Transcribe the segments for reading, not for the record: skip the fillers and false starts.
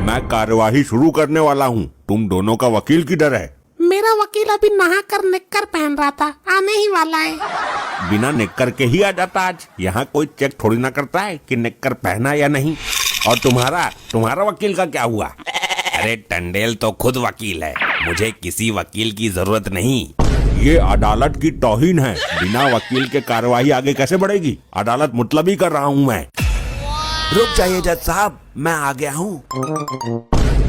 मैं कार्यवाही शुरू करने वाला हूँ। तुम दोनों का वकील किधर है? मेरा वकील अभी नहा कर निक्कर पहन रहा था, आने ही वाला है। बिना निक्कर के ही आ जाता आज। यहाँ कोई चेक थोड़ी ना करता है कि निक्कर पहना या नहीं। और तुम्हारा वकील का क्या हुआ? अरे टंडेल तो खुद वकील है, मुझे किसी वकील की जरूरत नहीं। ये अदालत की तौहीन है। बिना वकील के कार्यवाही आगे कैसे बढ़ेगी? अदालत मुतलबी कर रहा हूँ मैं। रुक जाइए जज साहब, मैं आ गया हूँ।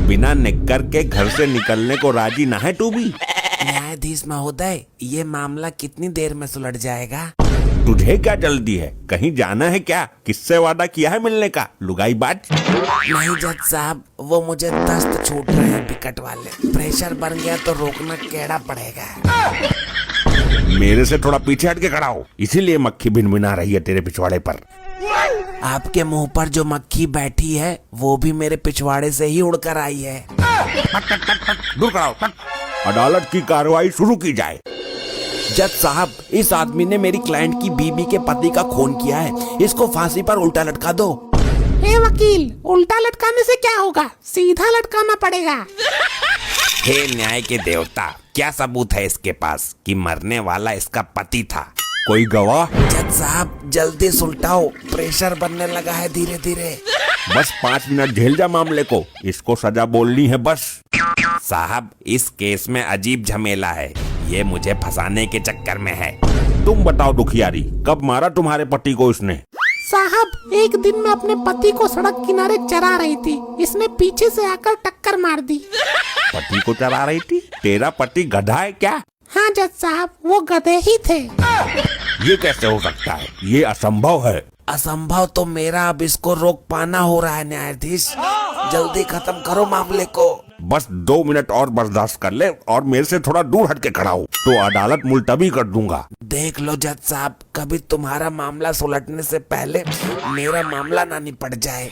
बिना निक्कर के घर से निकलने को राजी ना है तू भी? न्यायाधीश महोदय, ये मामला कितनी देर में सुलझ जाएगा? तुझे क्या जल्दी है? कहीं जाना है क्या? किससे वादा किया है मिलने का? लुगाई बात। नहीं जज साहब, वो मुझे दस्त छूट रहे हैं विकट वाले। प्रेशर बन गया तो रोकना टेढ़ा पड़ेगा। मेरे से थोड़ा पीछे हट के खड़ा हो, इसीलिए मक्खी भिनभिना रही है तेरे पिछवाड़े पर। आपके मुंह पर जो मक्खी बैठी है वो भी मेरे पिछवाड़े से ही उड़कर आई है। दूर खड़ा हो। अदालत की कार्रवाई शुरू की जाए। जज साहब, इस आदमी ने मेरी क्लाइंट की बीबी के पति का खून किया है, इसको फांसी पर उल्टा लटका दो। हे वकील, उल्टा लटकाने से क्या होगा? सीधा लटकाना पड़ेगा। हे न्याय के देवता, क्या सबूत है इसके पास कि मरने वाला इसका पति था? कोई गवाह? जज साहब जल्दी सुलटाओ, प्रेशर बनने लगा है धीरे धीरे। बस 5 मिनट झेल जा मामले को, इसको सजा बोलनी है बस। साहब, इस केस में अजीब झमेला है, ये मुझे फंसाने के चक्कर में है। तुम बताओ दुखियारी, कब मारा तुम्हारे पति को इसने? साहब, एक दिन मैं अपने पति को सड़क किनारे चरा रही थी, इसने पीछे से आकर टक्कर मार दी। पति को चरा रही थी? तेरा पति गधा है क्या? हाँ जज साहब, वो गधे ही थे। ये कैसे हो सकता है? ये असंभव है। असंभव तो मेरा अब इसको रोक पाना हो रहा है न्यायाधीश, जल्दी खत्म करो मामले को। बस 2 मिनट और बर्दाश्त कर ले और मेरे से थोड़ा दूर हट के खड़ा हो तो अदालत मुलतवी कर दूंगा। देख लो जज साहब, कभी तुम्हारा मामला सुलटने से पहले मेरा मामला ना निपट जाए।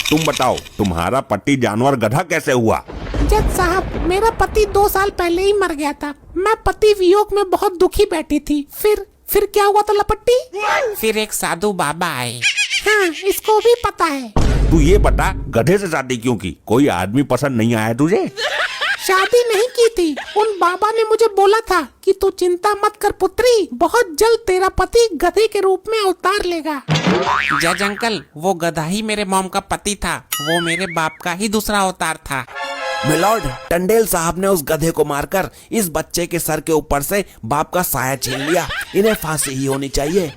तुम बताओ, तुम्हारा पति जानवर गधा कैसे हुआ? जज साहब, मेरा पति 2 साल पहले ही मर गया था। मैं पति वियोग में बहुत दुखी बैठी थी। फिर क्या हुआ था लपट्टी? फिर एक साधु बाबा आए। हाँ, इसको भी पता है। तू ये बता, गधे से शादी क्यों की? कोई आदमी पसंद नहीं आया तुझे? शादी नहीं की थी, उन बाबा ने मुझे बोला था कि तू चिंता मत कर पुत्री, बहुत जल्द तेरा पति गधे के रूप में अवतार लेगा। जज अंकल, वो गधा ही मेरे मॉम का पति था, वो मेरे बाप का ही दूसरा अवतार था। मिलॉर्ड, टंडेल साहब ने उस गधे को मारकर इस बच्चे के सर के ऊपर से बाप का साया छीन लिया। इन्हें फांसी ही होनी चाहिए।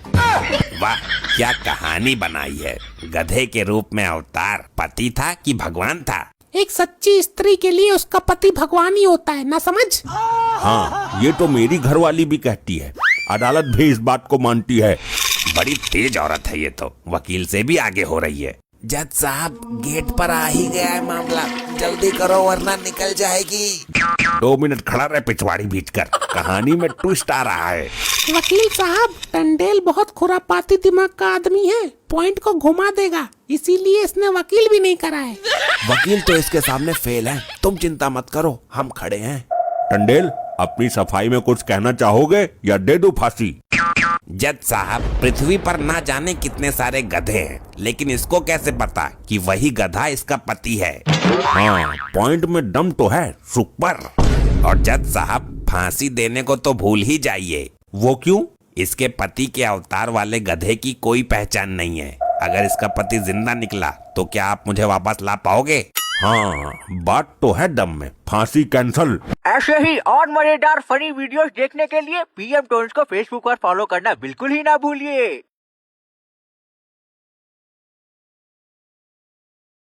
वाह, क्या कहानी बनाई है। गधे के रूप में अवतार पति था कि भगवान था? एक सच्ची स्त्री के लिए उसका पति भगवान ही होता है, ना समझ? हाँ, ये तो मेरी घरवाली भी कहती है। अदालत भी इस बात को मानती है। बड़ी तेज औरत है ये तो, वकील से भी आगे हो रही है। जज साहब, गेट पर आ ही गया है मामला, जल्दी करो वरना निकल जाएगी। 2 मिनट खड़ा रहे पिछवाड़ी भींचकर, कहानी में ट्विस्ट आ रहा है। वकील साहब, टंडेल बहुत खुरापाती दिमाग का आदमी है, पॉइंट को घुमा देगा, इसीलिए इसने वकील भी नहीं करा है। वकील तो इसके सामने फेल है, तुम चिंता मत करो, हम खड़े हैं। टंडेल, अपनी सफाई में कुछ कहना चाहोगे या दे दूं फांसी? जज साहब, पृथ्वी पर ना जाने कितने सारे गधे हैं, लेकिन इसको कैसे पता कि वही गधा इसका पति है? हाँ, पॉइंट में दम तो है, सुपर। और जज साहब, फांसी देने को तो भूल ही जाइए। वो क्यों? इसके पति के अवतार वाले गधे की कोई पहचान नहीं है। अगर इसका पति जिंदा निकला तो क्या आप मुझे वापस ला पाओगे? हाँ, बात तो है दम में। फांसी कैंसल। ऐसे ही और मजेदार फनी वीडियोस देखने के लिए पीएम टोन्स को फेसबुक पर फॉलो करना बिल्कुल ही ना भूलिए।